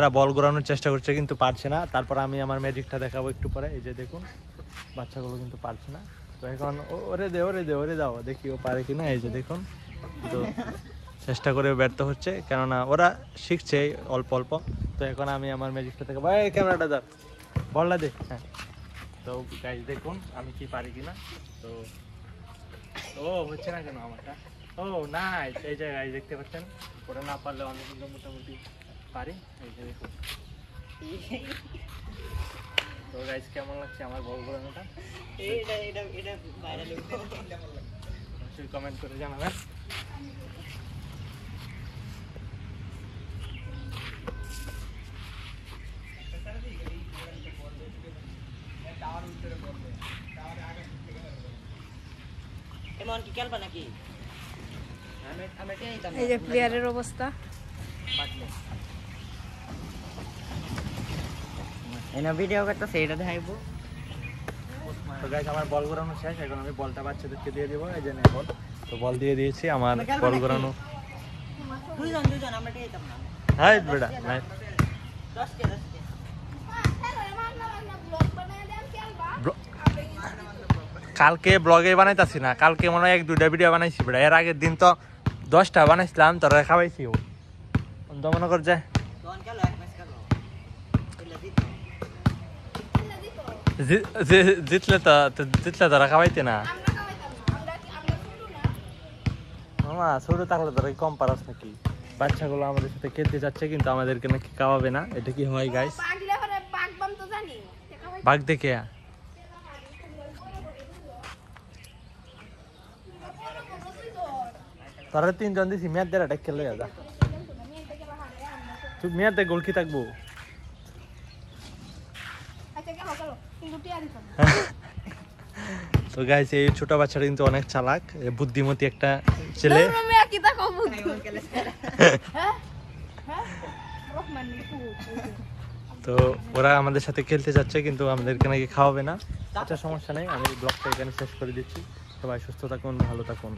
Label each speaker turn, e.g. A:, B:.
A: তারা বল ঘোরানোর চেষ্টা করছে কিন্তু পারছে না। তারপর আমি আমার ম্যাজিকটা দেখাবো একটু পরে। এই যে দেখুন বাচ্চাগুলো কিন্তু পারছে না। তো এখন ওরে দাও দেখি ও পারে কিনা। এই যে দেখুন তো চেষ্টা করে ব্যর্থ হচ্ছে, কেননা ওরা শিখছে অল্প অল্প। তো এখন আমি আমার ম্যাজিকটা থেকে ভাই ক্যামেরাটা ধর, বলটা দে। হ্যাঁ, তো গাইজ দেখুন আমি কি পারি কিনা। তো ও হচ্ছে না কেন আমারটা। ও না, এই যে গাইজ দেখতে পাচ্ছেন ওরা না পারলে অনেক কিন্তু মোটামুটি পারি। এই যে দেখুন। তো গাইজ কেমন লাগছে আমার বল ঘোরানোটা, অবশ্যই কমেন্ট করে জানাবেন।
B: এই যে প্লেয়ারের অবস্থা।
C: ভিডিও করতেছে এটা দেখাইবো।
A: তো গাইজ আমার বল ঘোরানো শেষ, এখন আমি বলটা বাচ্চাদেরকে দিয়ে দেবো। এই যে নে বল, তো বল দিয়ে দিয়েছি। আমার বল ঘোরানো হাই বেটা নাই। কালকে ব্লগে বানাইতাছি না, কালকে মনে হয় 1-2টা ভিডিও বানাইছি বেটা। এর আগের দিন তো 10টা বানাইছিলাম, তোরা খাওয়াইছি। ও তো মনে কর যে জিতলে তোরা খাওয়াইতে না। মামা ছোট থাকলে তোরা কম পারাস নাকি? বাচ্চাগুলো আমাদের সাথে খেলতে যাচ্ছে কিন্তু আমাদেরকে নাকি খাওয়াবে না। এটা কি হয় গাইস? বাঘ দেখে তোরা 3জন দিছি, মেয়াদ দেড় একটা খেলে যা। তুই মেয়াদে গোল কি থাকবো? তো গাইস এই ছোট বাচ্চাটা কিন্তু অনেক চালাক, বুদ্ধিমতী একটা ছেলে। তো ওরা আমাদের সাথে খেলতে যাচ্ছে কিন্তু আমাদেরকে নাকি খাওয়াবে না। আচ্ছা সমস্যা নেই, আমি ব্লগটা এখানে শেষ করে দিচ্ছি। সবাই সুস্থ থাকুন, ভালো থাকুন।